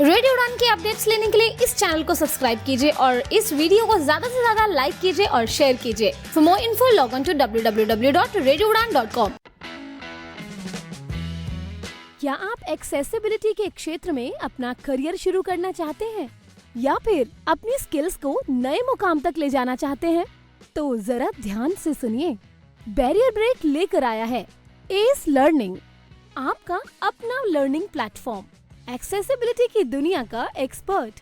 Radio उड़ान के updates लेने के लिए इस चैनल को सब्सक्राइब कीजिए और इस वीडियो को ज्यादा से ज्यादा लाइक कीजिए और शेयर कीजिए। For more info log on to www.radioudan.com। क्या आप एक्सेसिबिलिटी के क्षेत्र में अपना करियर शुरू करना चाहते हैं या फिर अपनी स्किल्स को नए मुकाम तक ले जाना चाहते हैं? तो जरा ध्यान से सुनिए। बैरियर ब्रेक लेकर आया है एस लर्निंग, आपका अपना लर्निंग प्लेटफॉर्म, एक्सेसिबिलिटी की दुनिया का एक्सपर्ट।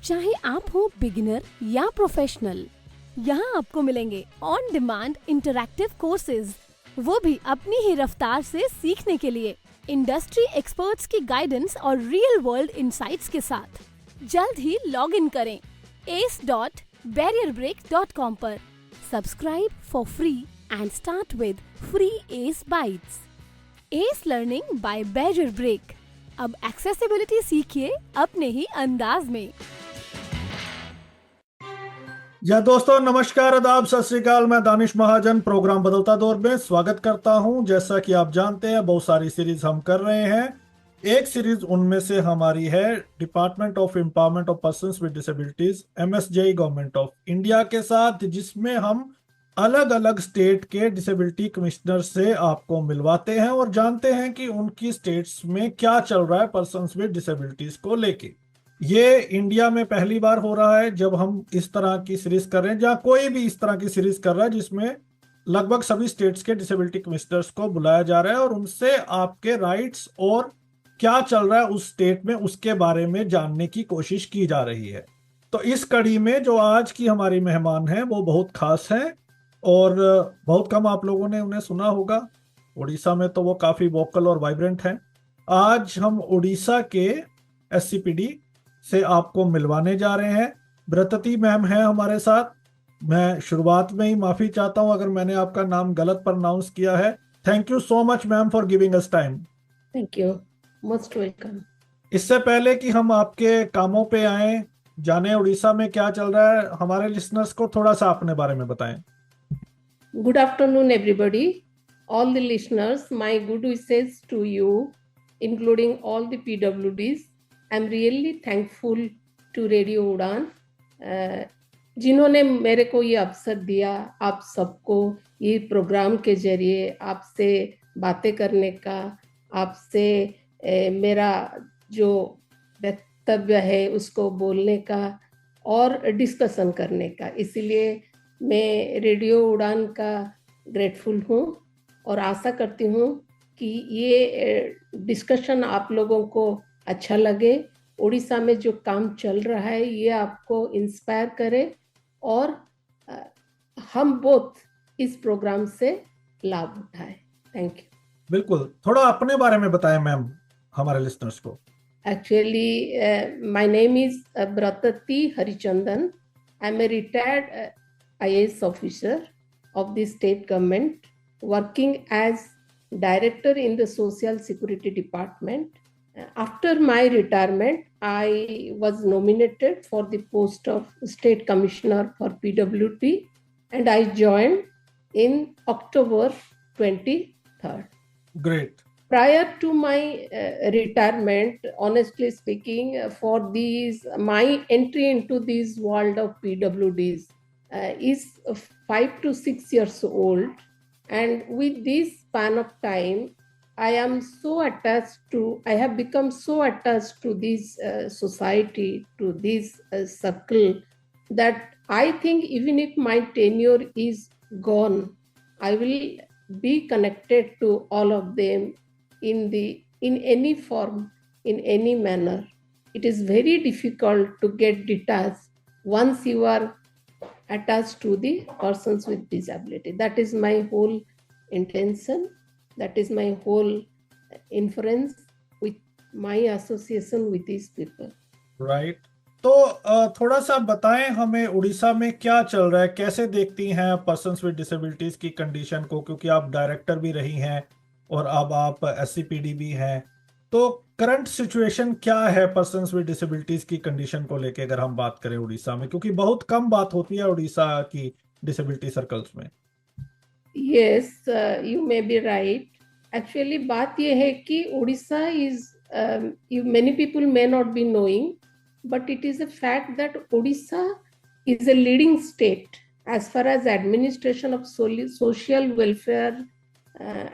चाहे आप हो बिगिनर या प्रोफेशनल, यहाँ आपको मिलेंगे ऑन डिमांड इंटरैक्टिव कोर्सेज, वो भी अपनी ही रफ्तार से सीखने के लिए, इंडस्ट्री एक्सपर्ट्स की गाइडेंस और रियल वर्ल्ड इंसाइट्स के साथ। जल्द ही लॉग इन करें ace.barrierbreak.com पर। Subscribe for free and start with free Ace Bytes. Ace Learning by Barrier Break. अब एक्सेसिबिलिटी सीखिए अपने ही अंदाज में। या दोस्तों, नमस्कार, आदाब, सत श्री अकाल। मैं दानिश महाजन प्रोग्राम बदलता दौर में स्वागत करता हूं। जैसा कि आप जानते हैं, बहुत सारी सीरीज हम कर रहे हैं। एक सीरीज उनमें से हमारी है department of empowerment of persons with disabilities, MSJI government of India के साथ, जिसमें हम अलग अलग स्टेट के डिसेबिलिटी कमिश्नर से आपको मिलवाते हैं और जानते हैं कि उनकी स्टेट्स में क्या चल रहा है पर्संस विद डिसेबिलिटीज को लेके। ये इंडिया में पहली बार हो रहा है जब हम इस तरह की सीरीज कर रहे हैं, जहां कोई भी इस तरह की सीरीज कर रहा है जिसमें लगभग सभी स्टेट्स के डिसेबिलिटी कमिश्नर्स को बुलाया जा रहा है और उनसे आपके राइट्स और क्या चल रहा है उस स्टेट में उसके बारे में जानने की कोशिश की जा रही है। तो इस कड़ी में जो आज की हमारी मेहमान हैं वो बहुत खास हैं और बहुत कम आप लोगों ने उन्हें सुना होगा। उड़ीसा में तो वो काफी वोकल और वाइब्रेंट हैं। आज हम उड़ीसा के SCPD से आपको मिलवाने जा रहे हैं। ब्रतती मैम है हमारे साथ। मैं शुरुआत में ही माफी चाहता हूं अगर मैंने आपका नाम गलत प्रोनाउंस किया है। Thank you so much ma'am for giving us time. Thank you, most welcome. इससे पहले कि हम आपके कामों पे आए, जाने उड़ीसा में क्या चल रहा है, हमारे लिसनर्स को थोड़ा सा अपने बारे में बताएं। Good afternoon, everybody. All the listeners, my good wishes to you, including all the PWDs. I'm really thankful to Radio उड़ान, जिन्होंने मेरे को ये अवसर दिया आप सबको ये प्रोग्राम के जरिए आपसे बातें करने का, आपसे मेरा जो वक्तव्य है उसको बोलने का और डिस्कशन करने का। इसीलिए मैं रेडियो उड़ान का ग्रेटफुल हूँ और आशा करती हूँ कि ये डिस्कशन आप लोगों को अच्छा लगे। उड़ीसा में जो काम चल रहा है ये आपको इंस्पायर करे और हम बोथ इस प्रोग्राम से लाभ उठाए। Thank you. बिल्कुल, थोड़ा अपने बारे में बताएं मैम हमारे लिसनर्स को। Actually, my name is Bratati Harichandan. I'm a retired IAS officer of the state government, working as director in the Social Security Department. After my retirement, I was nominated for the post of State Commissioner for PWT, and I joined in October 23rd. Great. Prior to my retirement, honestly speaking, for my entry into this world of PWDs is 5 to 6 years old, and with this span of time, I have become so attached to this society, to this circle, that I think even if my tenure is gone, I will be connected to all of them in any form, in any manner. It is very difficult to get detached once you are attached to the persons with disability. That is my whole intention. That is my whole inference with my association with these people. Right. तो थोड़ा सा बताएं हमें उड़ीसा में क्या चल रहा है, कैसे देखती हैं पर्सन्स विद डिसेबिलिटीज की कंडीशन को, क्योंकि आप डायरेक्टर भी रही हैं और अब आप SCPD भी हैं। तो करंट सिचुएशन क्या है पर्सन्स विद डिसेबिलिटीज की कंडीशन को लेके अगर हम बात करें उड़ीसा में, क्योंकि बहुत कम बात होती है उड़ीसा की डिसेबिलिटी सर्कल्स में। Yes, you may be right. Actually, बात ये है कि Orissa is many people may not be knowing, but it is a fact that Odisha is a leading state as far as administration of social welfare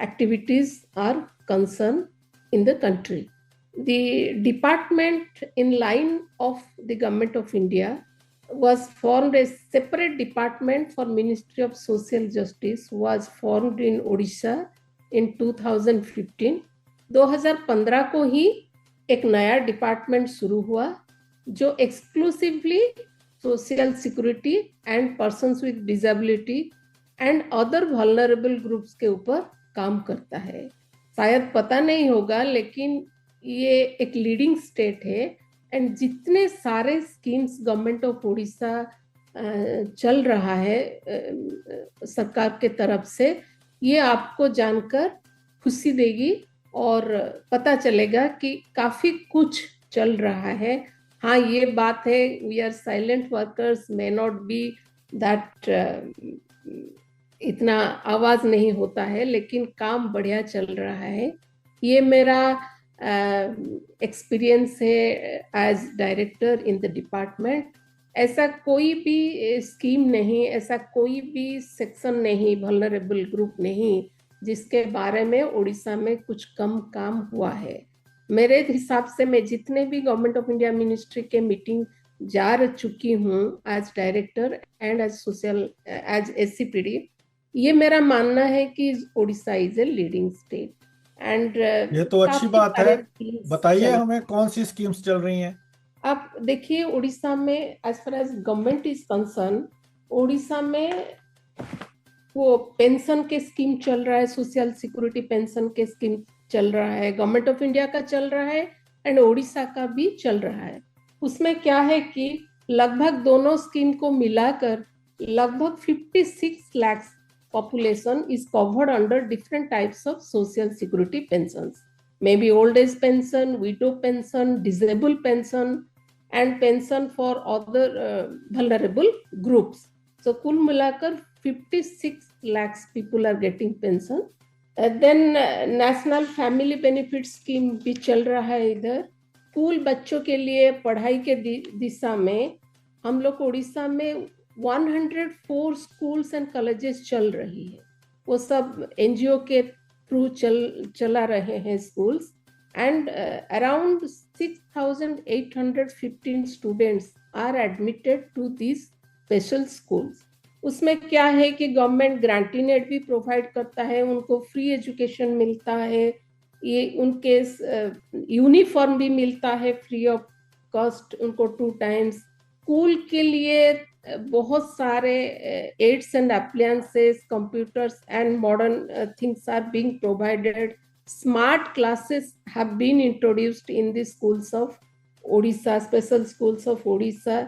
activities are concerned in the country. The department in line of the Government of India was formed, a separate department for Ministry of Social Justice was formed in Odisha in 2015. 2015 को ही एक नया department शुरू हुआ जो exclusively social security and persons with disability and other vulnerable groups के ऊपर काम करता है। शायद पता नहीं होगा, लेकिन ये एक लीडिंग स्टेट है एंड जितने सारे स्कीम्स गवर्नमेंट ऑफ उड़ीसा चल रहा है सरकार के तरफ से, ये आपको जानकर खुशी देगी और पता चलेगा कि काफी कुछ चल रहा है। हाँ, ये बात है, we are silent workers, may not be that, इतना आवाज नहीं होता है, लेकिन काम बढ़िया चल रहा है। ये मेरा एक्सपीरियंस है as director in the department. ऐसा कोई भी स्कीम नहीं, ऐसा कोई भी सेक्शन नहीं, वल्नरेबल ग्रुप नहीं जिसके बारे में उड़ीसा में कुछ कम काम हुआ है। मेरे हिसाब से मैं जितने भी गवर्नमेंट ऑफ इंडिया मिनिस्ट्री के मीटिंग जा चुकी हूँ as director and as social as SCPD, ये मेरा मानना है कि Odisha is a leading state and ये तो अच्छी बात है। बताइए हमें कौन सी स्कीम्स चल रही हैं। आप देखिए, उड़ीसा में as far as government is concern, Orissa में वो पेंशन के स्कीम चल रहा है, सोशल सिक्योरिटी पेंशन के स्कीम चल रहा है, गवर्नमेंट ऑफ इंडिया का चल रहा है एंड उड़ीसा का भी चल रहा है। उसमें क्या है कि लगभग दोनों स्कीम को मिलाकर लगभग 56 lakh population is covered under different types of social security pensions, maybe old age pension, widow pension, disabled pension and pension for other vulnerable groups. So कुल मिलाकर 56 lakhs people are getting pension. Then national family benefit scheme भी चल रहा है इधर। School बच्चों के लिए पढ़ाई के दिशा में हम लोग उड़ीसा में 104 स्कूल्स एंड कॉलेजेस चल रही है। वो सब एनजीओ के थ्रू चला रहे हैं schools and around 6,815 students are admitted to this special schools. उसमें क्या है कि गवर्नमेंट ग्रांटीनेट भी प्रोवाइड करता है, उनको फ्री एजुकेशन मिलता है, ये उनके यूनिफॉर्म भी मिलता है फ्री ऑफ कॉस्ट उनको 2 टाइम्स। स्कूल के लिए बहुत सारे aids and appliances, computers and modern things are being provided. Smart classes have been introduced in the schools of Odisha, special schools of Odisha.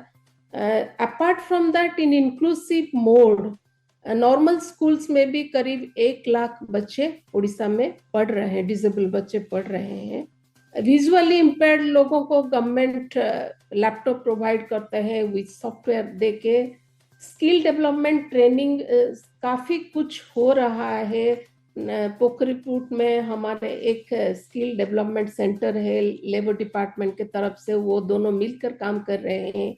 Apart from that, in inclusive mode normal schools में भी करीब 1 लाख बच्चे उड़ीसा में पढ़ रहे हैं, डिसेबल बच्चे पढ़ रहे हैं। विजुअली इम्पेयर्ड लोगों को गवर्नमेंट लैपटॉप प्रोवाइड करते हैं विद सॉफ्टवेयर देके। स्किल डेवलपमेंट ट्रेनिंग काफी कुछ हो रहा है। पोखरीपुट में हमारे एक स्किल डेवलपमेंट सेंटर है लेबर डिपार्टमेंट के तरफ से, वो दोनों मिलकर काम कर रहे हैं।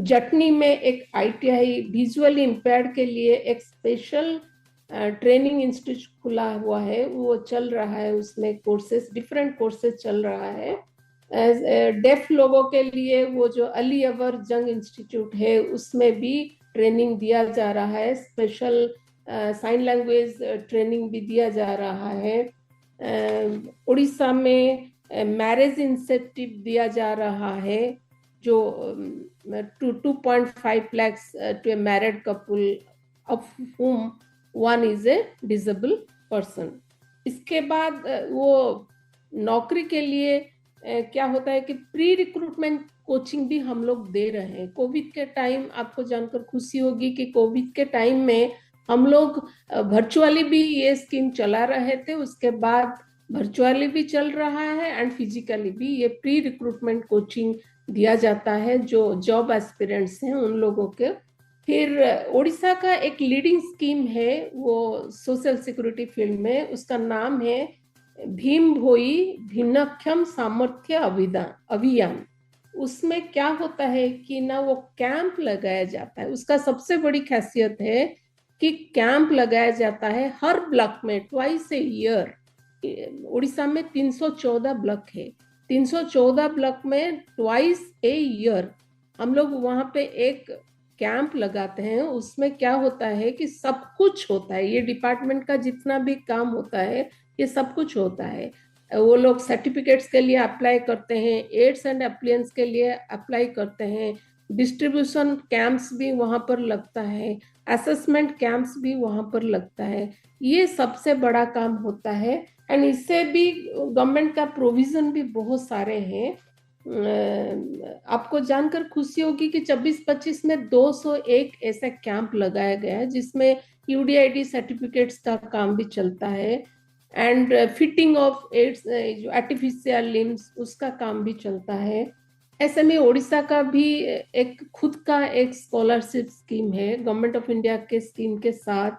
जटनी में एक ITI विजुअली इम्पेयर्ड के लिए एक स्पेशल ट्रेनिंग इंस्टीट्यूट खुला हुआ है, वो चल रहा है, उसमें कोर्सेज, डिफरेंट कोर्सेज चल रहा है। डेफ लोगों के लिए वो जो अली अवर जंग इंस्टीट्यूट है उसमें भी ट्रेनिंग दिया जा रहा है, स्पेशल साइन लैंग्वेज ट्रेनिंग भी दिया जा रहा है। उड़ीसा में मैरिज इंसेंटिव दिया जा रहा है जो 2.5 lakhs to a married couple of whom one is a disabled person। इसके बाद वो नौकरी के लिए क्या होता है कि प्री रिक्रूटमेंट कोचिंग भी हम लोग दे रहे हैं। कोविड के टाइम आपको जानकर खुशी होगी कि कोविड के टाइम में हम लोग वर्चुअली भी ये स्कीम चला रहे थे, उसके बाद वर्चुअली भी चल रहा है एंड फिजिकली भी ये प्री रिक्रूटमेंट कोचिंग दिया जाता है जो जॉब एस्पिरेंट्स हैं उन लोगों के। फिर उड़ीसा का एक लीडिंग स्कीम है वो सोशल सिक्योरिटी फील्ड में, उसका नाम है भीम भोई भिन्नक्षम सामर्थ्य अभियान। उसमें क्या होता है कि ना वो कैंप लगाया जाता है। उसका सबसे बड़ी खासियत है कि कैंप लगाया जाता है हर ब्लॉक में ट्वाइस ए ईयर। उड़ीसा में 314 ब्लॉक है, 314 ब्लॉक में ट्वाइस ए ईयर हम लोग वहां पे एक कैंप लगाते हैं। उसमें क्या होता है कि सब कुछ होता है, ये डिपार्टमेंट का जितना भी काम होता है ये सब कुछ होता है। वो लोग सर्टिफिकेट्स के लिए अप्लाई करते हैं, एड्स एंड एप्लियंस के लिए अप्लाई करते हैं, डिस्ट्रीब्यूशन कैंप्स भी वहां पर लगता है, असेसमेंट कैंप्स भी वहां पर लगता है। ये सबसे बड़ा काम होता है। एंड इससे भी गवर्नमेंट का प्रोविजन भी बहुत सारे हैं। आपको जानकर खुशी होगी कि 24-25 में 201 ऐसा कैंप लगाया गया है जिसमें यूडीआईडी सर्टिफिकेट्स का काम भी चलता है एंड फिटिंग ऑफ एड्स जो आर्टिफिशियल लिम्स उसका काम भी चलता है। ऐसे में उड़ीसा का भी एक खुद का एक स्कॉलरशिप स्कीम है गवर्नमेंट ऑफ इंडिया के स्कीम के साथ,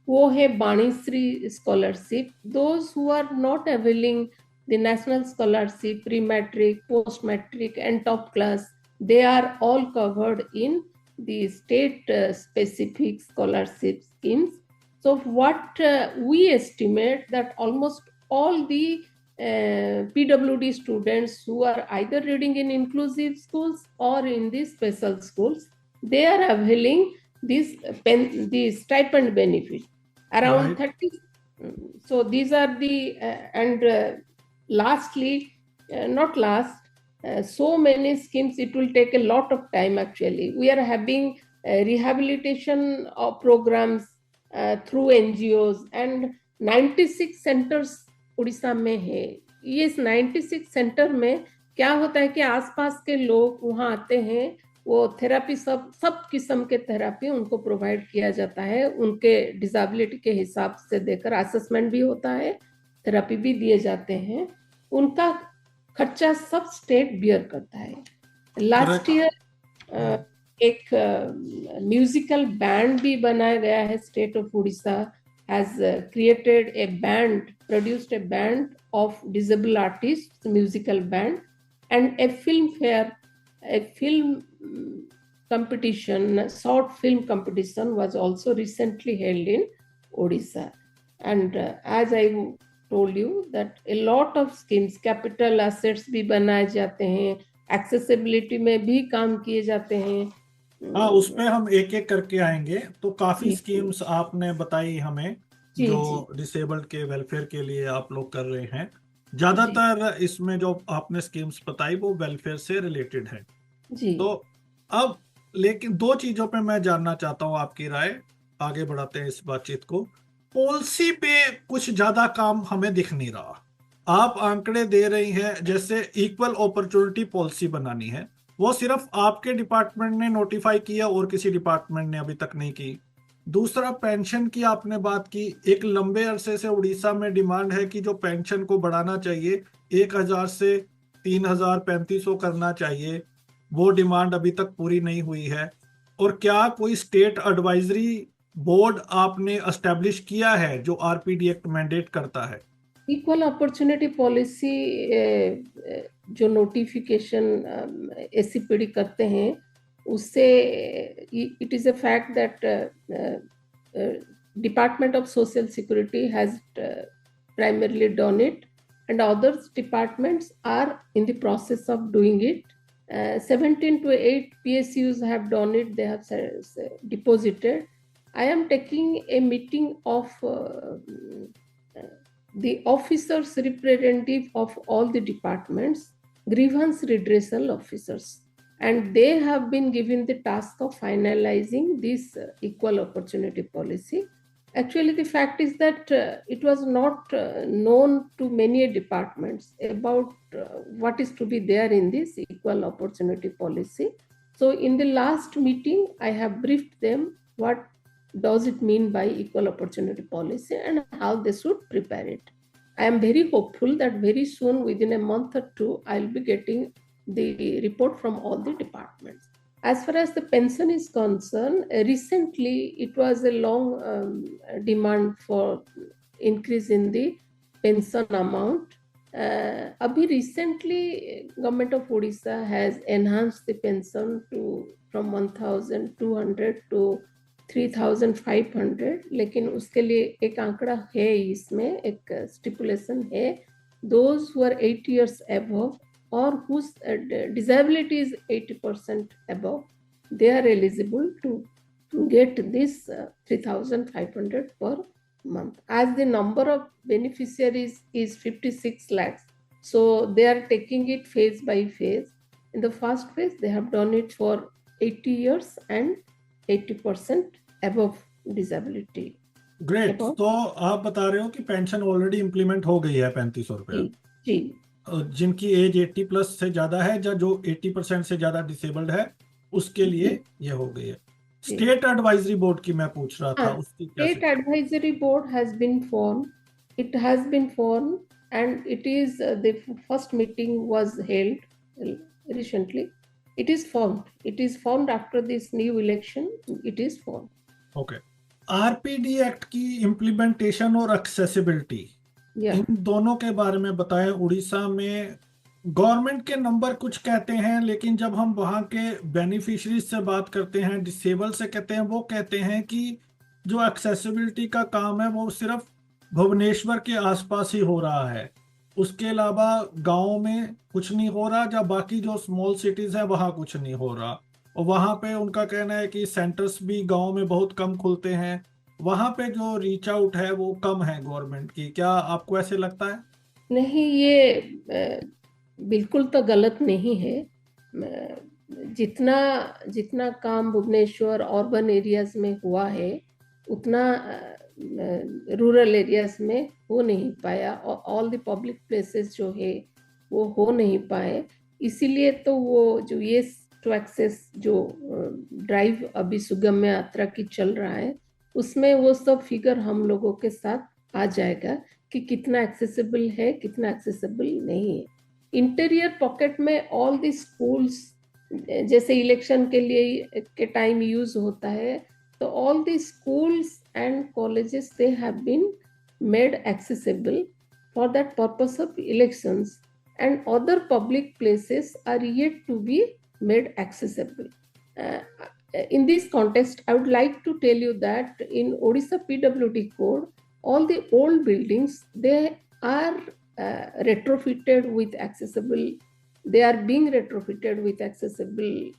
वो है Banishree scholarship. Those who are not availing the national scholarship, pre-matric, post-matric and top class, they are all covered in the state specific scholarship schemes. So what we estimate that almost all the PWD students who are either reading in inclusive schools or in the special schools, they are availing this the stipend benefit around Right. 30. So these are the and lastly, not last, so many schemes, it will take a lot of time actually. We are having rehabilitation programs through NGOs and 96 centers Orissa में है। ये 96 centre में क्या होता है कि आसपास के लोग वहाँ आते हैं, वो थेरापी सब किस्म के थेरापी उनको प्रोवाइड किया जाता है, उनके डिसेबिलिटी के हिसाब से देकर असेसमेंट भी होता है, थेरापी भी दिए जाते हैं। उनका खर्चा सब स्टेट बियर करता है। लास्ट ईयर एक म्यूजिकल बैंड भी बनाया गया है। State of Orissa has created A band, produced A band of disable artist, musical band, and A film fair, A film competition, short film competition was also recently held in Odisha. And as I told you that a lot of schemes, capital assets भी बनाए जाते हैं, accessibility में भी काम किए जाते हैं। हाँ, उसमें हम एक एक करके आएंगे। तो काफी स्कीम्स आपने बताई हमें जो डिसेबल्ड के वेलफेयर के लिए आप लोग कर रहे हैं। ज्यादातर इसमें जो आपने स्कीम्स बताई वो वेलफेयर से रिलेटेड है जी। तो अब लेकिन दो चीजों पे मैं जानना चाहता हूँ आपकी राय, आगे बढ़ाते हैं इस बातचीत को। पॉलिसी पे कुछ ज्यादा काम हमें दिख नहीं रहा। आप आंकड़े दे रही हैं, जैसे इक्वल अपॉर्चुनिटी पॉलिसी बनानी है, वो सिर्फ आपके डिपार्टमेंट ने नोटिफाई किया और किसी डिपार्टमेंट ने अभी तक नहीं की। दूसरा, पेंशन की आपने बात की। एक लंबे अरसे से उड़ीसा में डिमांड है कि जो पेंशन को बढ़ाना चाहिए 1000 से 3000 3500 करना चाहिए, वो डिमांड अभी तक पूरी नहीं हुई है। और क्या कोई स्टेट एडवाइजरी बोर्ड आपने एस्टेब्लिश किया है जो आरपीडी एक्ट मैंडेट करता है? इक्वल अपॉर्चुनिटी पॉलिसी जो नोटिफिकेशन एसीपीडी करते हैं उससे it is a fact that department of social security has primarily done it and others departments are in the process of doing it. 17 to 8 PSUs have done it, they have deposited. I am taking a meeting of the officers representative of all the departments, grievance redressal officers, and they have been given the task of finalizing this equal opportunity policy. Actually, the fact is that it was not known to many departments about what is to be there in this equal opportunity policy. So in the last meeting, I have briefed them what does it mean by equal opportunity policy and how they should prepare it. I am very hopeful that very soon, within a month or two, I'll be getting the report from all the departments. As far as the pension is concerned, recently it was a long demand for increase in the pension amount. Abhi recently, Government of Odisha has enhanced the pension from 1,200 to 3,500, लेकिन उसके लिए एक आंकड़ा है, इसमें एक stipulation है, those who are 80 years above or whose disability is 80% above, they are eligible to get this 3,500 per month. As the number of beneficiaries is 56 lakhs, so they are taking it phase by phase. In the first phase, they have done it for 80 years and 80% above disability. Great. Above? तो आप बता रहे हो कि pension already implement हो गई है 3500 रुपया, जी, जिनकी एज 80 प्लस से ज्यादा है या जो 80% से ज्यादा डिसेबल्ड है उसके लिए ये हो गई है। स्टेट एडवाइजरी बोर्ड की मैं पूछ रहा था, उसकी क्या State Advisory Board has been formed. It has been formed, and it is the first meeting was held recently. It is formed. It is formed after this new election. It is formed. Okay. RPD act की implementation और accessibility, Yeah. इन दोनों के बारे में बताएं। उड़ीसा में government के number कुछ कहते हैं, लेकिन जब हम वहाँ के बेनिफिशरीज से बात करते हैं, डिसेबल से कहते हैं, वो कहते हैं कि जो एक्सेसिबिलिटी का काम है वो सिर्फ भुवनेश्वर के आसपास ही हो रहा है, उसके अलावा गाँव में कुछ नहीं हो रहा, या बाकी जो स्मॉल सिटीज है वहाँ कुछ नहीं हो रहा। और वहाँ पे उनका कहना है कि सेंटर्स भी गाँव में बहुत कम खुलते हैं, वहाँ पे जो रीच आउट है वो कम है गवर्नमेंट की। क्या आपको ऐसे लगता है? नहीं, ये बिल्कुल तो गलत नहीं है। जितना काम भुवनेश्वर अर्बन एरियाज में हुआ है उतना रूरल एरियाज में हो नहीं पाया, और ऑल द पब्लिक प्लेसेस जो है वो हो नहीं पाए। इसीलिए तो वो जो ये टू एक्सेस जो ड्राइव अभी सुगम्य यात्रा की चल रहा है, उसमें वो सब फिगर हम लोगों के साथ आ जाएगा कि कितना एक्सेसिबल है, कितना एक्सेसिबल नहीं है। इंटीरियर पॉकेट में ऑल द स्कूल्स, जैसे इलेक्शन के लिए के टाइम यूज होता है, तो all the schools and colleges they have been made accessible for that purpose of elections, and other public places are yet to be made accessible. In this context, I would like to tell you that in Odisha PWD code, all the old buildings, they are retrofitted with accessible. They are being retrofitted with accessible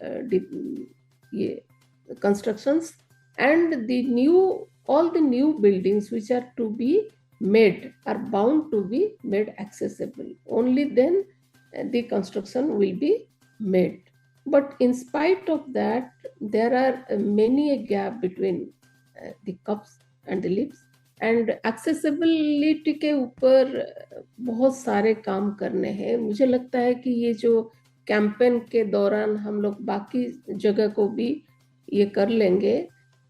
constructions, and all the new buildings which are to be made are bound to be made accessible. Only then the construction will be made. But in spite of that, there are many a gap between the cups and the lips, and accessibility के ऊपर बहुत सारे काम करने हैं। मुझे लगता है कि ये जो कैंपेन के दौरान हम लोग बाकी जगह को भी ये कर लेंगे।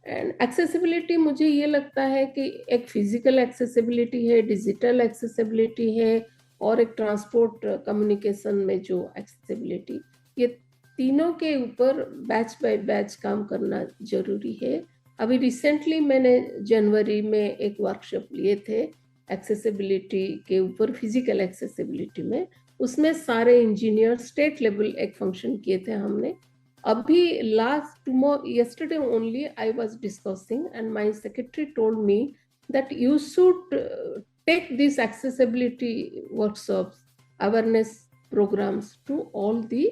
एंड एक्सेसिबिलिटी, मुझे ये लगता है कि एक फिजिकल एक्सेसिबिलिटी है, डिजिटल एक्सेसिबिलिटी है, और एक ट्रांसपोर्ट कम्युनिकेशन में जो एक्सेसिबिलिटी, ये तीनों के ऊपर बैच बाय बैच काम करना जरूरी है। अभी रिसेंटली मैंने जनवरी में एक वर्कशॉप लिए थे एक्सेसिबिलिटी के ऊपर, फिजिकल एक्सेसिबिलिटी में। उसमें सारे इंजीनियर स्टेट लेवल एक फंक्शन किए थे हमने। अभी yesterday only I was discussing, and my secretary told me that you should take these accessibility workshops, awareness programs to all the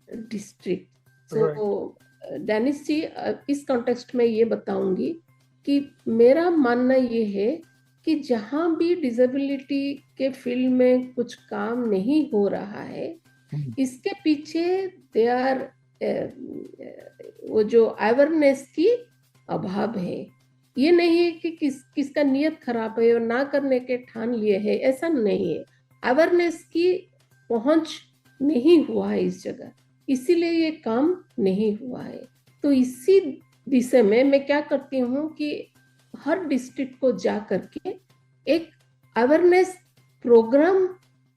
district. So Danish ji, इस कॉन्टेक्स्ट में ये बताऊंगी कि मेरा मानना ये है कि जहां भी डिसेबिलिटी के फील्ड में कुछ काम नहीं हो रहा है, इसके पीछे दे आर वो जो अवेयरनेस की अभाव है। ये नहीं है कि किसका नियत खराब है और ना करने के ठान लिए है, ऐसा नहीं है। अवेयरनेस की पहुंच नहीं हुआ है इस जगह, इसीलिए ये काम नहीं हुआ है। तो इसी दिशा में मैं क्या करती हूँ कि हर डिस्ट्रिक्ट को जा करके एक अवेयरनेस प्रोग्राम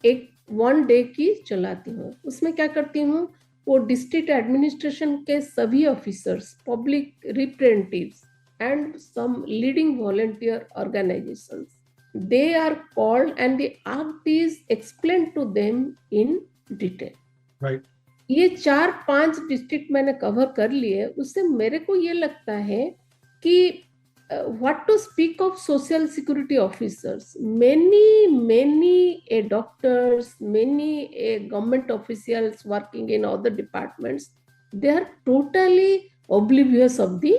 एक 1 डे की चलाती हूँ। उसमें क्या करती हूँ, वो डिस्ट्रिक्ट एडमिनिस्ट्रेशन के सभी officers, public representatives and some leading volunteer organisations, they are called and the act is explained to them in detail. Right ये 4-5 डिस्ट्रिक्ट मैंने कवर कर लिए, उससे मेरे को ये लगता है कि what to speak of social security officers, many doctors, many government officials working in other departments, they are totally oblivious of the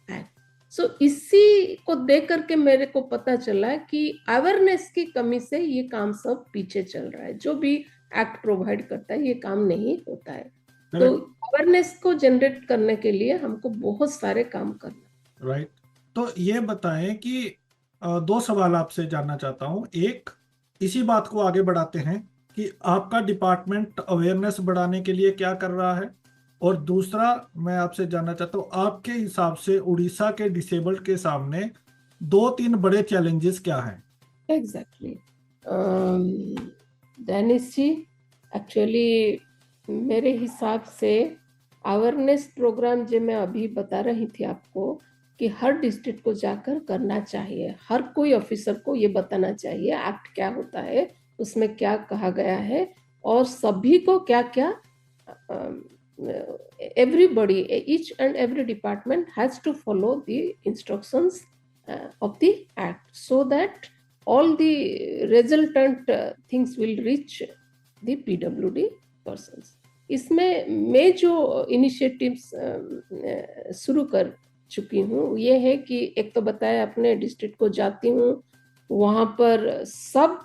act. So इसी को देख करके मेरे को पता चला कि अवेयरनेस की कमी से ये काम सब पीछे चल रहा है, जो भी एक्ट प्रोवाइड करता है ये काम नहीं होता है। तो अवेयरनेस को जनरेट करने के लिए हमको बहुत सारे काम करना। राइट तो ये बताएं कि दो सवाल आपसे जानना चाहता हूं। एक, इसी बात को आगे बढ़ाते हैं कि आपका डिपार्टमेंट अवेयरनेस बढ़ाने के लिए क्या कर रहा है, और दूसरा मैं आपसे जानना चाहता हूं आपके हिसाब से उड़ीसा के डिसेबल्ड के सामने 2-3 बड़े चैलेंजेस क्या हैं? एग्जैक्टली दानिश जी, एक्चुअली मेरे हिसाब से अवेयरनेस प्रोग्राम जो मैं अभी बता रही थी आपको कि हर डिस्ट्रिक्ट को जाकर करना चाहिए, हर कोई ऑफिसर को ये बताना चाहिए एक्ट क्या होता है, उसमें क्या कहा गया है, और सभी को क्या क्या everybody, each and every department has to follow the instructions of the act so that all the resultant things will reach the PWD persons. इसमें मैं जो इनिशिएटिव्स शुरू कर चुकी हूँ ये है कि एक तो बताया अपने डिस्ट्रिक्ट को जाती हूँ, वहाँ पर सब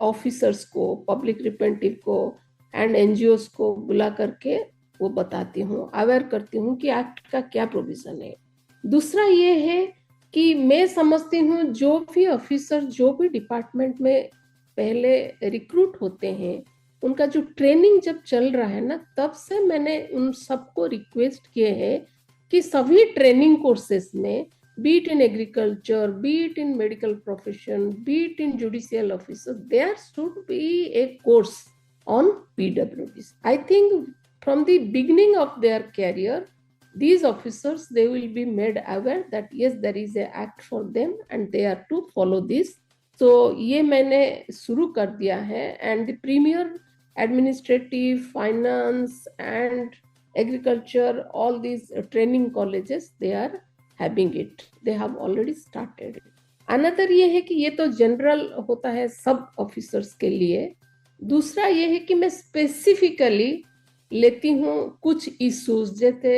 ऑफिसर्स को, पब्लिक रिप्रेजेंटेटिव को एंड एनजीओस को बुला करके वो बताती हूँ, अवेयर करती हूँ कि एक्ट का क्या प्रोविजन है। दूसरा ये है कि मैं समझती हूँ जो भी ऑफिसर जो भी डिपार्टमेंट में पहले रिक्रूट होते हैं उनका जो ट्रेनिंग जब चल रहा है ना, तब से मैंने उन सबको रिक्वेस्ट किए हैं कि सभी ट्रेनिंग कोर्सेस में, be it in agriculture, be it in medical profession, be it in judicial officer, there should be a course on PWDs. I think from the beginning of their career, these officers, they will be made aware that yes, there is a act for them and they are to follow this. So ये मैंने शुरू कर दिया है, and the premier administrative, finance and agriculture, all these training colleges, they are having it. They have already started it. Another ये है कि ये तो जनरल होता है सब ऑफिसर्स के लिए। दूसरा ये है कि मैं स्पेसिफिकली लेती हूँ कुछ इश्यूज, जैसे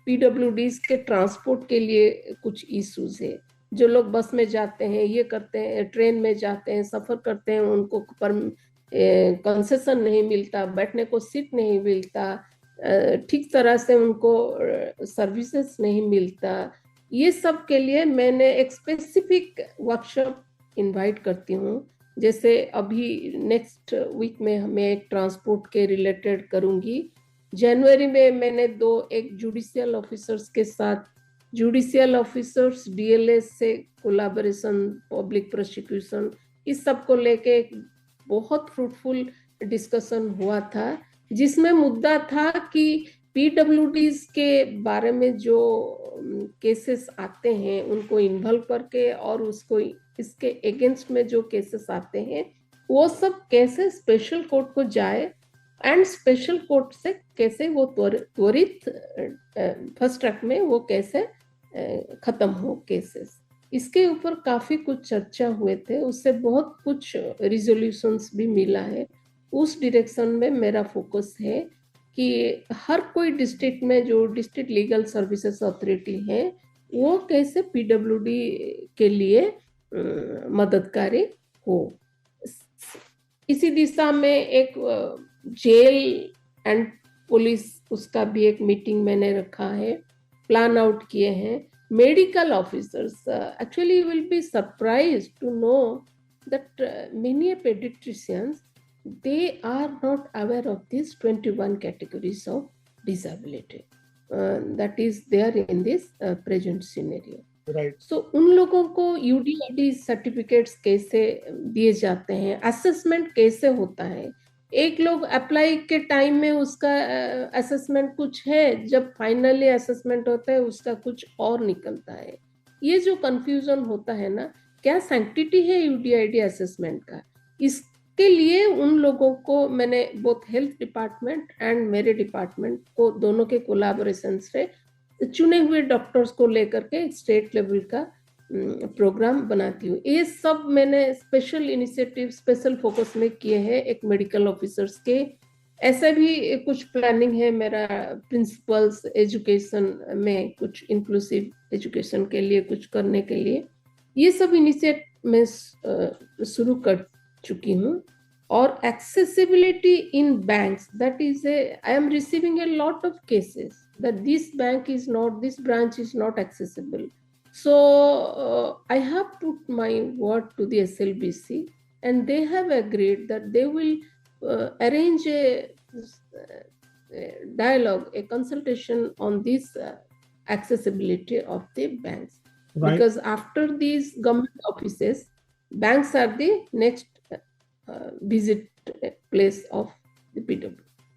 पीडब्ल्यूडीज के ट्रांसपोर्ट के लिए कुछ इश्यूज है, जो लोग बस में जाते हैं, ये करते हैं, ट्रेन में जाते हैं, सफर करते हैं, उनको पर कंसेशन नहीं मिलता, बैठने को सीट नहीं मिलता, ठीक तरह से उनको सर्विसेज नहीं मिलता। ये सब के लिए मैंने एक स्पेसिफिक वर्कशॉप इनवाइट करती हूँ। जैसे अभी नेक्स्ट वीक में मैं एक ट्रांसपोर्ट के रिलेटेड करूंगी। जनवरी में मैंने एक जुडिशियल ऑफिसर्स के साथ, जुडिशियल ऑफिसर्स डीएलएस से कोलैबोरेशन, पब्लिक प्रोसिक्यूशन, इस सब को लेके एक बहुत फ्रूटफुल डिस्कशन हुआ था, जिसमें मुद्दा था कि पीडब्ल्यूडीज के बारे में जो केसेस आते हैं उनको इन्वॉल्व करके, और उसको इसके अगेंस्ट में जो केसेस आते हैं वो सब कैसे स्पेशल कोर्ट को जाए, एंड स्पेशल कोर्ट से कैसे वो त्वरित फर्स्ट ट्रैक में वो कैसे खत्म हो केसेस। इसके ऊपर काफी कुछ चर्चा हुए थे, उससे बहुत कुछ रिजोल्यूशंस भी मिला है। उस डायरेक्शन में मेरा फोकस है कि हर कोई डिस्ट्रिक्ट में जो डिस्ट्रिक्ट लीगल सर्विसेज अथॉरिटी है वो कैसे पीडब्ल्यूडी के लिए मददगारी हो। इसी दिशा में एक जेल एंड पुलिस, उसका भी एक मीटिंग मैंने रखा है, प्लान आउट किए हैं। Medical officers, actually you will be surprised to know that many paediatricians, they are not aware of these 21 categories of disability that is there in this present scenario. Right. So उन लोगों को UDID certificates कैसे दिए जाते हैं, assessment कैसे होता है। एक लोग अप्लाई के टाइम में उसका असेसमेंट कुछ है, जब फाइनली असेसमेंट होता है उसका कुछ और निकलता है। ये जो कंफ्यूजन होता है ना, क्या सैंक्टिटी है यूडीआईडी असेसमेंट का। इसके लिए उन लोगों को मैंने बोथ हेल्थ डिपार्टमेंट एंड मेरे डिपार्टमेंट को दोनों के कोलैबोरेशन से चुने हुए डॉक्टर्स को लेकर के स्टेट लेवल का प्रोग्राम बनाती हूँ। ये सब मैंने स्पेशल इनिशिएटिव स्पेशल फोकस में किए हैं एक मेडिकल ऑफिसर्स के। ऐसा भी कुछ प्लानिंग है मेरा प्रिंसिपल्स एजुकेशन में, कुछ इंक्लूसिव एजुकेशन के लिए कुछ करने के लिए। ये सब इनिशिएटिव मैं शुरू कर चुकी हूँ। और accessibility in banks, that is I am receiving a lot of cases that this bank is not, this branch is not accessible. So I have put my word to the SLBC and they have agreed that they will arrange a dialogue, a consultation on this accessibility of the banks. Right. Because after these government offices, banks are the next visit place of the PW.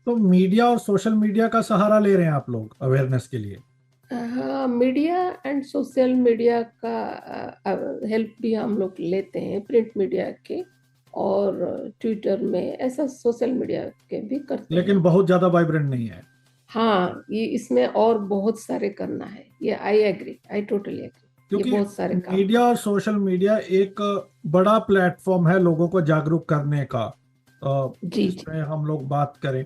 तो media और social media का सहारा ले रहे हैं आप लोग awareness के लिए? हाँ, मीडिया एंड सोशल मीडिया का हेल्प भी हम लोग लेते हैं, प्रिंट मीडिया के और ट्विटर में, ऐसा सोशल मीडिया के भी करते हैं। लेकिन बहुत ज्यादा वाइब्रेंट नहीं है। हाँ, ये इसमें और बहुत सारे करना है, ये I agree, I totally agree. क्योंकि बहुत सारे मीडिया और सोशल मीडिया एक बड़ा प्लेटफॉर्म है लोगों को जागरूक करने का। जी, इसमें हम लोग बात करें,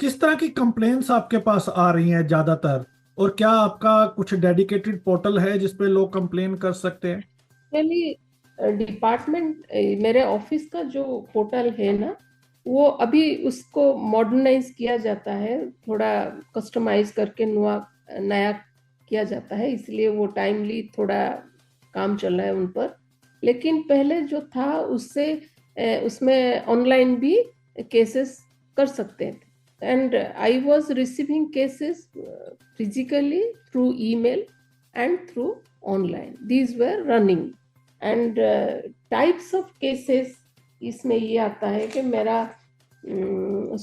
किस तरह की कंप्लेंट्स आपके पास आ रही हैं ज्यादातर, और क्या आपका कुछ डेडिकेटेड पोर्टल है जिसपे लोग कंप्लेन कर सकते हैं? डिपार्टमेंट मेरे ऑफिस का जो पोर्टल है ना, वो अभी उसको मॉडर्नाइज किया जाता है, थोड़ा कस्टमाइज करके नया किया जाता है, इसलिए वो टाइमली थोड़ा काम चल रहा है उन पर। लेकिन पहले जो था उससे उसमें ऑनलाइन भी केसेस कर सकते थे। And I was receiving cases physically through email and through online. These were running. And types of cases इसमें ये आता है कि मेरा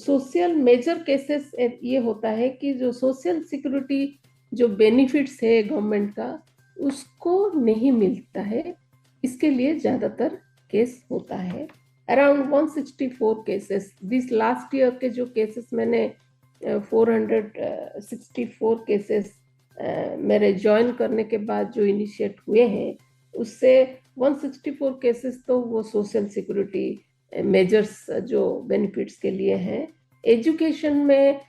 सोशल मेजर केसेस ये होता है कि जो सोशल सिक्योरिटी जो बेनिफिट्स है गवर्नमेंट का उसको नहीं मिलता है, इसके लिए ज़्यादातर केस होता है। Around 164 cases this last year के जो केसेस मैंने 464 केसेस मेरे ज्वाइन करने के बाद जो इनिशिएट हुए हैं, उससे 164 केसेस तो वो सोशल सिक्योरिटी मेजर्स जो बेनिफिट्स के लिए हैं। एजुकेशन में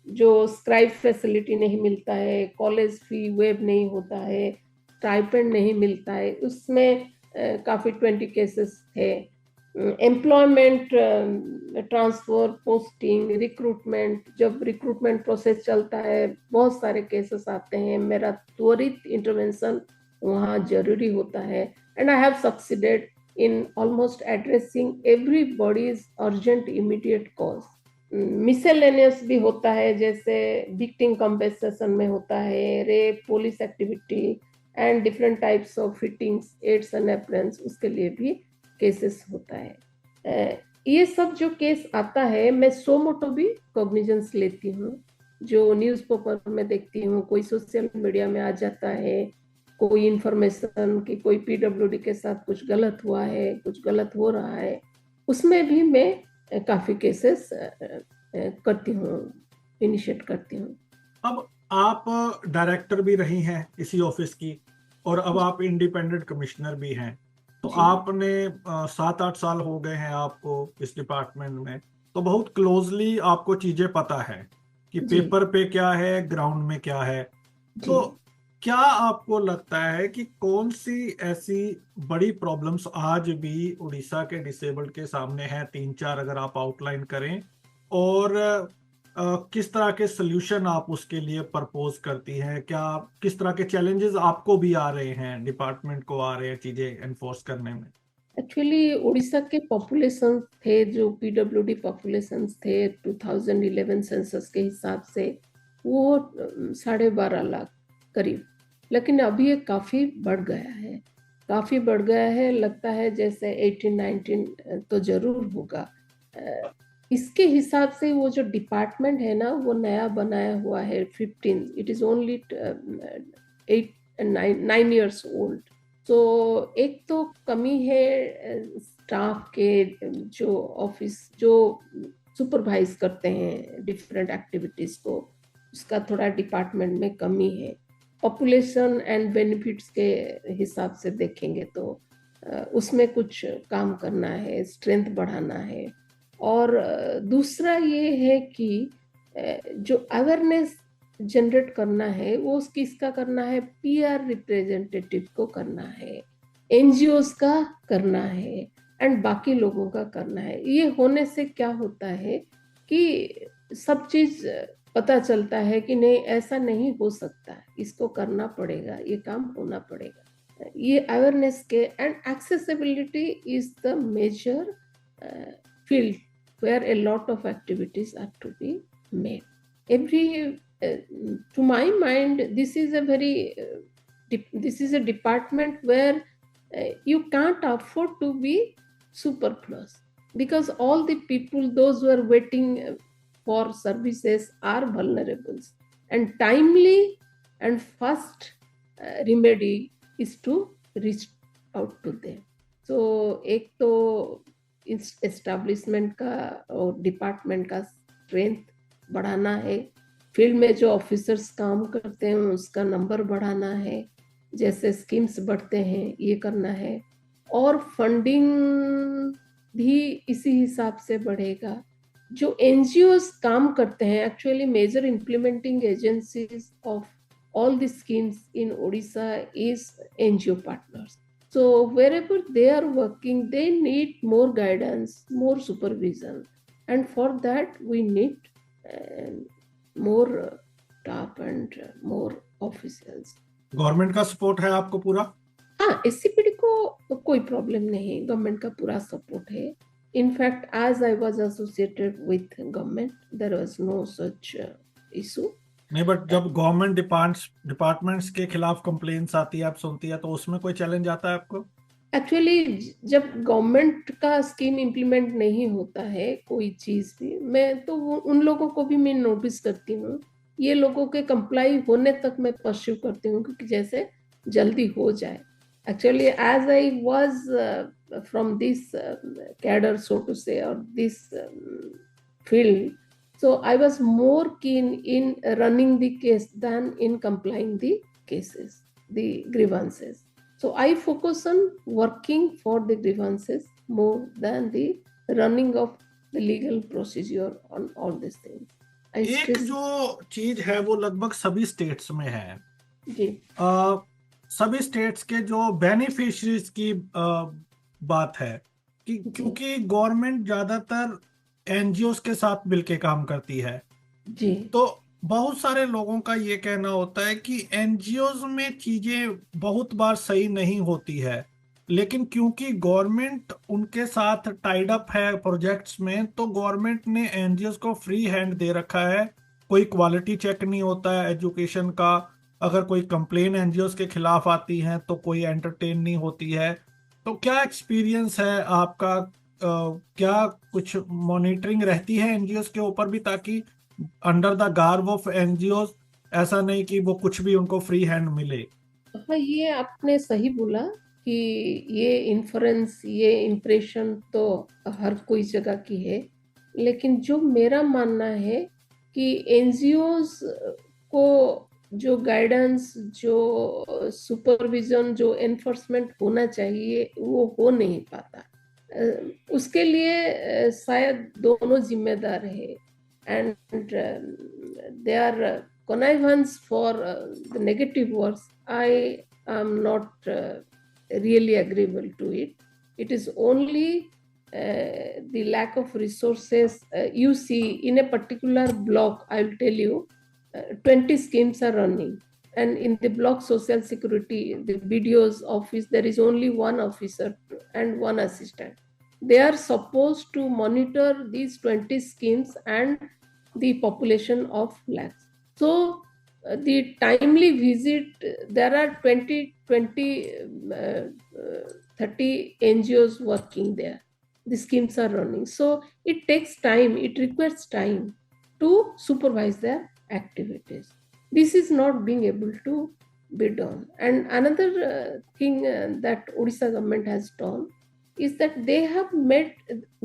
जो स्क्राइब फैसिलिटी नहीं मिलता है, कॉलेज फी वेव नहीं होता है, स्टाइपेंड नहीं मिलता है, उसमें काफ़ी 20 केसेस थे। एम्प्लॉयमेंट ट्रांसफर, पोस्टिंग, रिक्रूटमेंट, जब रिक्रूटमेंट प्रोसेस चलता है बहुत सारे केसेस आते हैं, मेरा त्वरित इंटरवेंशन वहाँ जरूरी होता है। And I have succeeded in almost addressing everybody's urgent immediate cause. Miscellaneous भी होता है, जैसे विक्टिम कंपेंसेशन में होता है, rape, police activity and different types of fittings, aids and aprons, उसके लिए भी केसेस होता है। ये सब जो केस आता है मैं सो मोटो भी कॉग्निजेंस लेती हूँ। जो न्यूज़पेपर में देखती हूँ, कोई सोशल मीडिया में आ जाता है, कोई इंफॉर्मेशन कि कोई पीडब्ल्यूडी के साथ कुछ गलत हुआ है, कुछ गलत हो रहा है, उसमें भी मैं काफ़ी केसेस करती हूँ, इनिशिएट करती हूँ। अब आप डायरेक्टर भी रही हैं इसी ऑफिस की, और अब आप इंडिपेंडेंट कमिश्नर भी हैं, तो आपने 7-8 साल हो गए हैं आपको इस डिपार्टमेंट में, तो बहुत क्लोजली आपको चीजें पता है कि पेपर पे क्या है, ग्राउंड में क्या है। तो क्या आपको लगता है कि कौन सी ऐसी बड़ी प्रॉब्लम्स आज भी उड़ीसा के डिसेबल्ड के सामने हैं, 3-4 अगर आप आउटलाइन करें, और किस तरह के सल्यूशन आप उसके लिए प्रपोज करती हैं? क्या किस तरह के चैलेंजेस आपको भी आ रहे हैं, डिपार्टमेंट को आ रहे हैं चीजें एनफोर्स करने में? एक्चुअली उड़ीसा के पॉपुलेशन थे, जो पीडब्ल्यूडी पॉपुलेशन थे 2011 सेंसस के हिसाब से वो 12.5 लाख करीब, लेकिन अभी ये काफ़ी बढ़ गया है, लगता है जैसे 18-19 तो ज़रूर होगा। इसके हिसाब से वो जो डिपार्टमेंट है ना, वो नया बनाया हुआ है, 15, it is only 8 and 9 years old। तो एक तो कमी है स्टाफ के, जो ऑफिस जो सुपरवाइज करते हैं डिफरेंट एक्टिविटीज को, उसका थोड़ा डिपार्टमेंट में कमी है। पॉपुलेशन एंड बेनिफिट्स के हिसाब से देखेंगे तो उसमें कुछ काम करना है, स्ट्रेंथ बढ़ाना है। और दूसरा ये है कि जो अवेयरनेस जनरेट करना है वो किसका करना है, पीआर रिप्रेजेंटेटिव को करना है, एनजीओज का करना है एंड बाकी लोगों का करना है। ये होने से क्या होता है कि सब चीज पता चलता है कि नहीं ऐसा नहीं हो सकता, इसको करना पड़ेगा, ये काम होना पड़ेगा। ये अवेयरनेस के and accessibility is the major field where a lot of activities are to be made. To my mind, this is a department where you can't afford to be superfluous, because all the people, those who are waiting for services, are vulnerables, and timely and fast remedy is to reach out to them. So एक तो establishment का और department का strength बढ़ाना है, field में जो officers काम करते हैं उसका नंबर बढ़ाना है, जैसे स्कीम्स बढ़ते हैं ये करना है, और फंडिंग भी इसी हिसाब से बढ़ेगा। जो एनजीओज काम करते हैं, actually major implementing agencies of all the schemes in Odisha is NGO partners. So wherever they are working, they need more guidance, more supervision, and for that we need more staff and more officials. Government का support है आपको पूरा? हाँ, एससीपीडी को कोई problem नहीं, government का पूरा सपोर्ट है। In fact as I was associated with government, there was no such issue. नहीं, बट जब गवर्नमेंट डिपार्टमेंट्स के खिलाफ कंप्लेंट्स आती है, आप सुनती है, तो उसमें कोई चैलेंज आता है आपको? एक्चुअली जब गवर्नमेंट का स्कीम इम्प्लीमेंट नहीं होता है कोई चीज भी, मैं तो उन लोगों को भी मैं नोटिस करती हूँ, ये लोगों के कंप्लाई होने तक मैं परस्यू करती हूँ, क्योंकि जैसे जल्दी हो जाए। Actually as I was from this cadre, so to say, और this field, so I was more keen in running the case than in complying the cases, the grievances. So I focus on working for the grievances more than the running of the legal procedure on all these things. एक जो चीज है वो लगभग सभी states में है जी, सभी स्टेट्स के जो बेनिफिशियरीज की बात है कि क्योंकि गवर्नमेंट ज्यादातर एनजीओस के साथ मिलके काम करती है जी, तो बहुत सारे लोगों का ये कहना होता है कि एनजीओस में चीजें बहुत बार सही नहीं होती है, लेकिन क्योंकि गवर्नमेंट उनके साथ टाइड अप है प्रोजेक्ट्स में, तो गवर्नमेंट ने एनजीओस को फ्री हैंड दे रखा है। कोई क्वालिटी चेक नहीं होता है एजुकेशन का, अगर कोई कंप्लेन एनजीओस के खिलाफ आती है तो कोई एंटरटेन नहीं होती है। तो क्या एक्सपीरियंस है आपका? क्या कुछ मॉनिटरिंग रहती है एनजीओस के ऊपर भी, ताकि under the garb of NGOs ऐसा नहीं कि वो कुछ भी उनको फ्री हैंड मिले? हाँ, ये आपने सही बोला कि ये इन्फ्रेंस, ये इम्प्रेशन तो हर कोई जगह की है, लेकिन जो मेरा मानना है कि एनजीओस को जो गाइडेंस, जो सुपरविजन, जो एनफोर्समेंट होना चाहिए वो हो नहीं पाता। उसके लिए शायद दोनों जिम्मेदार है, and they are connivance for the negative words. I am not really agreeable to it. It is only the lack of resources. You see, in a particular block, I will tell you, 20 schemes are running, and in the block social security, the BDO's office, there is only one officer and one assistant. They are supposed to monitor these 20 schemes and the population of lakhs. So the timely visit, there are 30 NGOs working there. The schemes are running. So it takes time, it requires time to supervise their activities. This is not being able to be done. And another thing that Odisha government has done is that they have made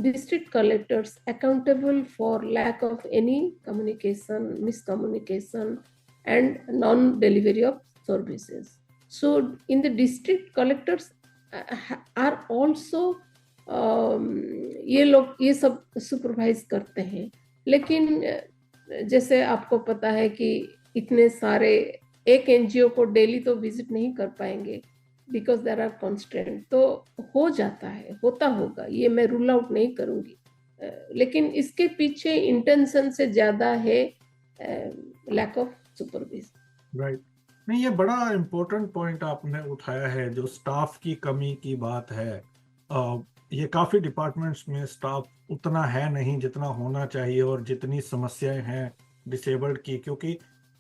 district collectors accountable for lack of any communication, miscommunication, and non-delivery of services. So in the district collectors are also ये सब supervise करते हैं, लेकिन जैसे आपको पता है कि इतने सारे एक एनजीओ को डेली तो विजिट नहीं कर पाएंगे बिकॉज देयर आर कॉन्स्टेंट, तो हो जाता है, होता होगा, ये मैं रूल आउट नहीं करूंगी, लेकिन इसके पीछे इंटेंशन से ज्यादा है लैक ऑफ सुपरविजन। राइट, नहीं ये बड़ा इम्पोर्टेंट पॉइंट आपने उठाया है, जो स्टाफ की कमी की बात है। ये काफ़ी डिपार्टमेंट्स में स्टाफ उतना है नहीं जितना होना चाहिए, और जितनी समस्याएं हैं डिसेबल्ड की, क्योंकि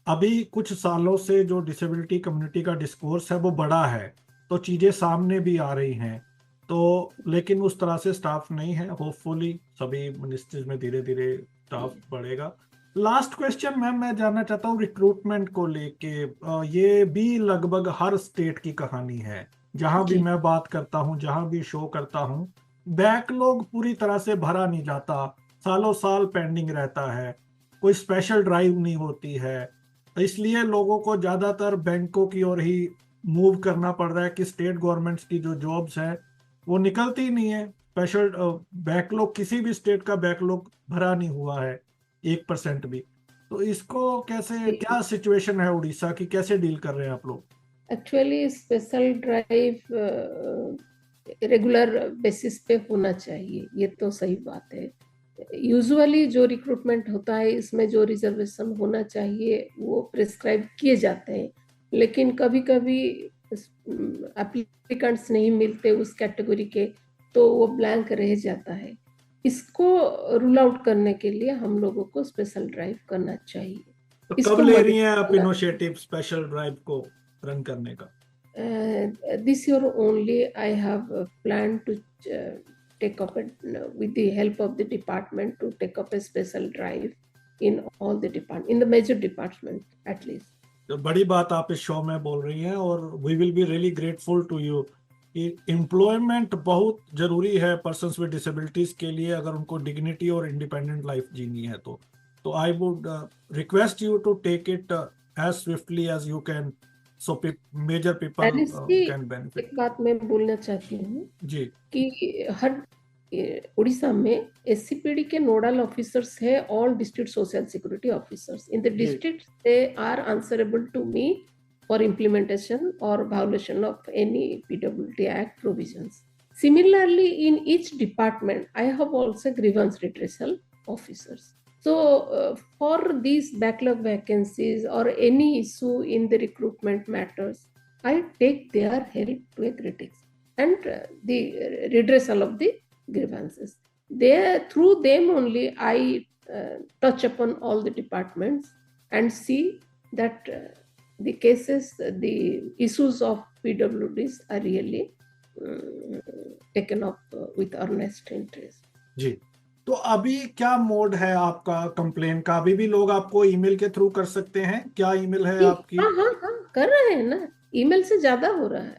अभी कुछ सालों से जो डिसेबिलिटी कम्युनिटी का डिस्कोर्स है वो बड़ा है, तो चीज़ें सामने भी आ रही हैं, तो लेकिन उस तरह से स्टाफ नहीं है। होपफुली सभी मिनिस्ट्रीज में धीरे धीरे स्टाफ बढ़ेगा। लास्ट क्वेश्चन मैम, मैं जानना चाहता हूँ रिक्रूटमेंट को लेके। ये भी लगभग हर स्टेट की कहानी है, जहां भी मैं बात करता हूं, जहां भी शो करता हूं, बैकलॉग पूरी तरह से भरा नहीं जाता, सालों साल पेंडिंग रहता है, कोई स्पेशल ड्राइव नहीं होती है, इसलिए लोगों को ज्यादातर बैंकों की ओर ही मूव करना पड़ रहा है कि स्टेट गवर्नमेंट्स की जो जॉब्स है वो निकलती ही नहीं है। स्पेशल बैकलॉग, किसी भी स्टेट का बैकलॉग भरा नहीं हुआ है 1% भी। तो इसको कैसे, क्या सिचुएशन है उड़ीसा की, कैसे डील कर रहे हैं आप लोग? Actually special drive regular basis पे होना चाहिए, ये तो सही बात है। यूजुअली जो रिक्रूटमेंट होता है इसमें जो रिजर्वेशन होना चाहिए वो प्रिस्क्राइब किए जाते हैं, लेकिन कभी कभी एप्लीकेंट्स नहीं मिलते उस कैटेगरी के, तो वो ब्लैंक रह जाता है। इसको रूल आउट करने के लिए हम लोगों को स्पेशल ड्राइव करना चाहिए। तो कब ले रही हैं आप इनिशिएटिव स्पेशल ड्राइव को रन करने का? This year only I have planned to take up with the help of the department to take up a special drive in all the department, in the major department at least. तो बड़ी बात आप इस show में बोल रही हैं, और we will be really grateful to you कि एम्प्लॉयमेंट बहुत जरूरी है पर्सन्स विद डिसेबिलिटीज के लिए, अगर उनको डिग्निटी और इंडिपेंडेंट लाइफ जीनी है तो I would request you to take it as swiftly as you can, so major people can benefit. एक बात मैं बोलना चाहती हूँ जी कि हर उड़ीसा में एससीपीडी के नोडल ऑफिसर्स है, all district social security officers in the district, they are answerable to me for implementation और violation of any PWD act provisions. Similarly, in each department, I have also grievance redressal officers. So for these backlog vacancies or any issue in the recruitment matters, I take their help to a great extent, and the redressal of the grievances. Through them only I touch upon all the departments and see that the cases, the issues of PWDs are really taken up with earnest interest. जी, तो अभी क्या mode है आपका complain का? अभी भी लोग आपको ईमेल के थ्रू कर सकते हैं? क्या ईमेल है आपकी? हाँ, कर रहे हैं ना, ईमेल से ज्यादा हो रहा है,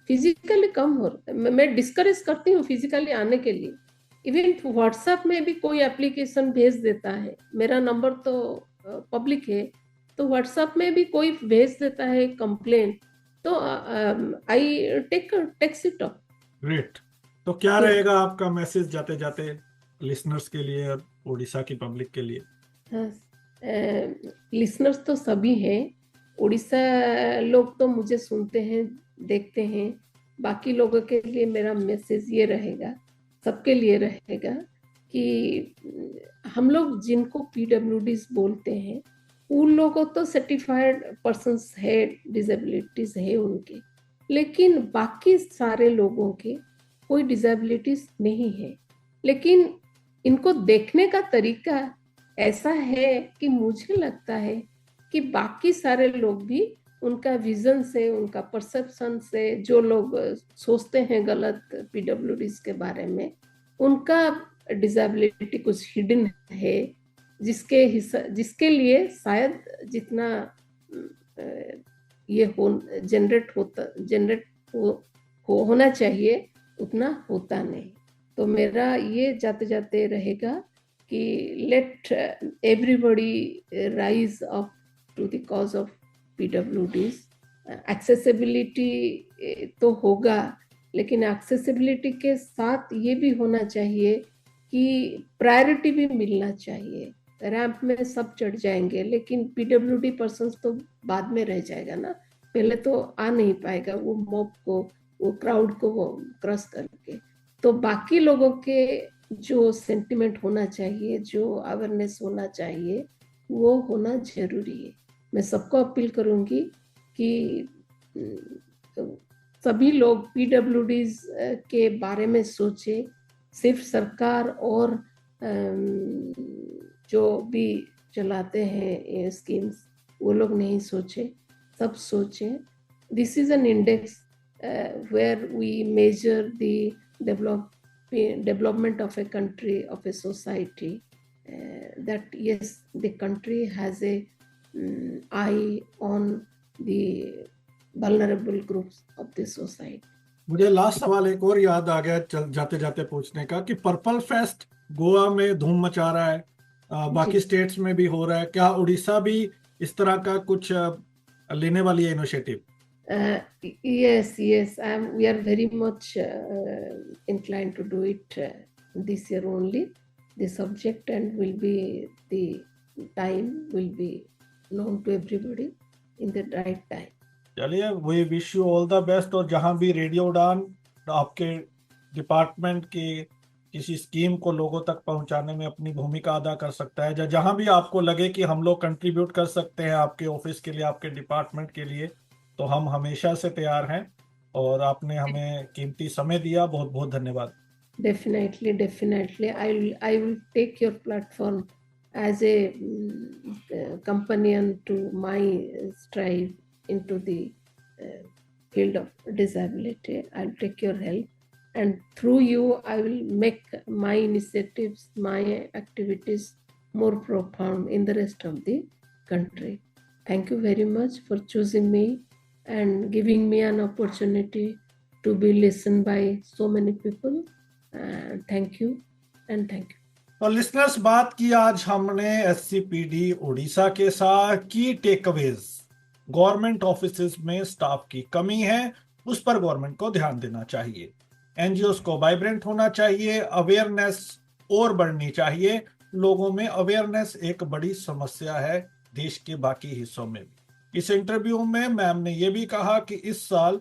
फिजिकली कम हो रहा है। मैं डिस्करेज करती हूँ फिजिकली आने के लिए। इवन व्हाट्सएप में भी कोई एप्लीकेशन भेज देता है, मेरा नंबर तो पब्लिक है, तो व्हाट्सएप में भी कोई भेज देता है कंप्लेन, तो I text it up. Great. तो क्या रहेगा आपका मैसेज जाते जाते लिसनर्स के लिए और उड़ीसा की पब्लिक के लिए? लिसनर्स तो सभी हैं, उड़ीसा लोग तो मुझे सुनते हैं, देखते हैं। बाकी लोगों के लिए मेरा मैसेज ये रहेगा, सबके लिए रहेगा, कि हम लोग जिनको पीडब्ल्यूडीज बोलते हैं उन लोगों तो सर्टिफाइड पर्सन्स है, डिसेबिलिटीज है उनके, लेकिन बाकी सारे लोगों के कोई डिसेबिलिटीज नहीं है। लेकिन इनको देखने का तरीका ऐसा है कि मुझे लगता है कि बाकी सारे लोग भी उनका विजन से, उनका परसेप्शन से, जो लोग सोचते हैं गलत पीडब्ल्यूडीज के बारे में, उनका डिसेबिलिटी कुछ हिडन है, जिसके लिए शायद जितना ये होना चाहिए उतना होता नहीं। तो मेरा ये जाते जाते रहेगा कि let everybody rise up to the cause of PWDs। Accessibility तो होगा, लेकिन एक्सेसिबिलिटी के साथ ये भी होना चाहिए कि प्रायोरिटी भी मिलना चाहिए। रैंप में सब चढ़ जाएंगे, लेकिन PWD पर्सन्स तो बाद में रह जाएगा ना, पहले तो आ नहीं पाएगा वो मॉब को, वो क्राउड को वो क्रॉस करके। तो बाकी लोगों के जो सेंटिमेंट होना चाहिए, जो अवेयरनेस होना चाहिए, वो होना जरूरी है। मैं सबको अपील करूंगी कि सभी लोग PWDs के बारे में सोचे। सिर्फ सरकार और जो भी चलाते हैं स्कीम्स वो लोग नहीं सोचे, सब सोचे। This is an index where we measure the development of a country, of a society, that yes, the country has a eye on the vulnerable groups of the society. मुझे लास्ट सवाल एक और याद आ गया जाते जाते पूछने का कि पर्पल फेस्ट गोवा में धूम मचा रहा है, बाकी स्टेट्स में भी हो रहा है, क्या उड़ीसा भी इस तरह का कुछ लेने वाली है initiative? Yes, we are very much inclined to do it this year only. The subject and the time will be known to everybody in the right time. चलिए, we wish you all the best। और जहां भी radio उड़ान आपके department के किसी scheme को लोगों तक पहुंचाने में अपनी भूमिका अदा कर सकता है, जहां भी आपको लगे कि हम लोग कंट्रीब्यूट कर सकते हैं आपके ऑफिस के लिए, आपके डिपार्टमेंट के लिए, तो हम हमेशा से तैयार हैं। और आपने हमें कीमती समय दिया, बहुत बहुत धन्यवाद। Definitely. I will take your platform as a companion to my strive into the field of disability. I'll take your help, and through you I will make my initiatives, my activities more profound in the rest of the country. Thank you very much for choosing me and giving me an opportunity to be listened by so many people. Thank you and thank you. तो listeners, बात की आज हमने SCPD Orissa के साथ की takeaways. Government offices में staff की कमी है, उस पर गवर्नमेंट को ध्यान देना चाहिए। NGOs को वाइब्रेंट होना चाहिए, अवेयरनेस और बढ़नी चाहिए। लोगों में अवेयरनेस एक बड़ी समस्या है देश के बाकी हिस्सों में भी। इस इंटरव्यू में मैम ने यह भी कहा कि इस साल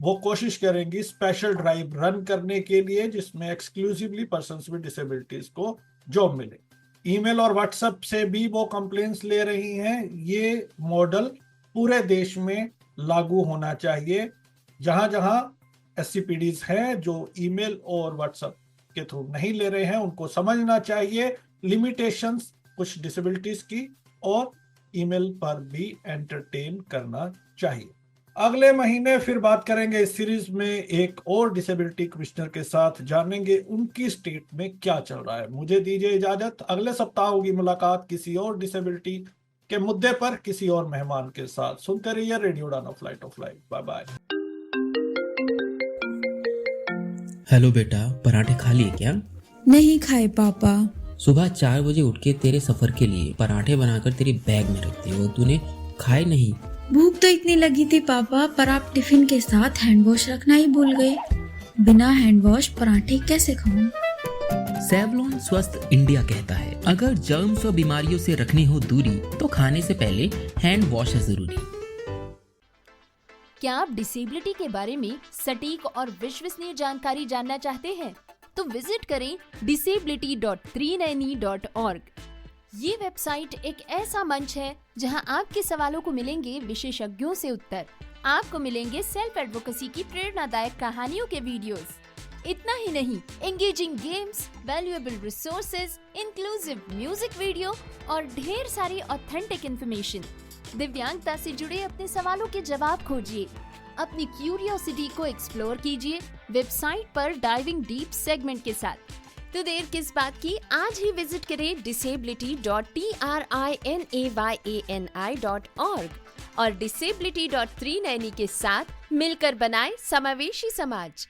वो कोशिश करेंगी स्पेशल ड्राइव रन करने के लिए, जिसमें एक्सक्लूसिवली पर्सन्स विद डिसेबिलिटीज को जॉब मिले। ईमेल और व्हाट्सएप से भी वो कंप्लेंट्स ले रही हैं। ये मॉडल पूरे देश में लागू होना चाहिए। जहां जहां SCPDs हैं जो ईमेल और व्हाट्सएप के थ्रू नहीं ले रहे हैं, उनको समझना चाहिए लिमिटेशंस कुछ डिसेबिलिटीज की, और ईमेल पर भी एंटरटेन करना चाहिए। अगले महीने फिर बात करेंगे इस सीरीज में एक और डिसेबिलिटी कमिश्नर के साथ, जानेंगे उनकी स्टेट में क्या चल रहा है। मुझे दीजिए इजाजत, अगले सप्ताह होगी मुलाकात किसी और डिसेबिलिटी के मुद्दे पर किसी और मेहमान के साथ। सुनते रहिए radio Udaan of light of life. Bye bye. Hello बेटा, पराठे खा लिए क्या? नहीं खाए पापा। सुबह 4 बजे उठ के तेरे सफर के लिए पराठे बनाकर तेरी बैग में रखती हो, तूने खाए नहीं। भूख तो इतनी लगी थी पापा, पर आप टिफिन के साथ हैंड वॉश रखना ही भूल गए। बिना हैंड वॉश पराठे कैसे खाऊं? सेवलॉन स्वस्थ इंडिया कहता है, अगर जर्म्स और बीमारियों से रखनी हो दूरी, तो खाने से पहले हैंड वॉश है जरूरी। क्या आप डिसेबिलिटी के बारे में सटीक और विश्वसनीय जानकारी जानना चाहते हैं? तो विजिट करें disability.390.org। ये वेबसाइट एक ऐसा मंच है जहां आपके सवालों को मिलेंगे विशेषज्ञों से उत्तर। आपको मिलेंगे सेल्फ एडवोकेसी की प्रेरणादायक कहानियों के वीडियोस। इतना ही नहीं, engaging games, valuable resources, inclusive music video और ढेर सारी ऑथेंटिक इंफॉर्मेशन। दिव्यांगता से जुड़े अपने सवालों के जवाब खोजिए, अपनी क्यूरियोसिटी को एक्सप्लोर कीजिए वेबसाइट पर डाइविंग डीप सेगमेंट के साथ। तो देर किस बात की, आज ही विजिट करें disability.trinayani.org और Disability.3 नैनी के साथ मिलकर बनाएं समावेशी समाज।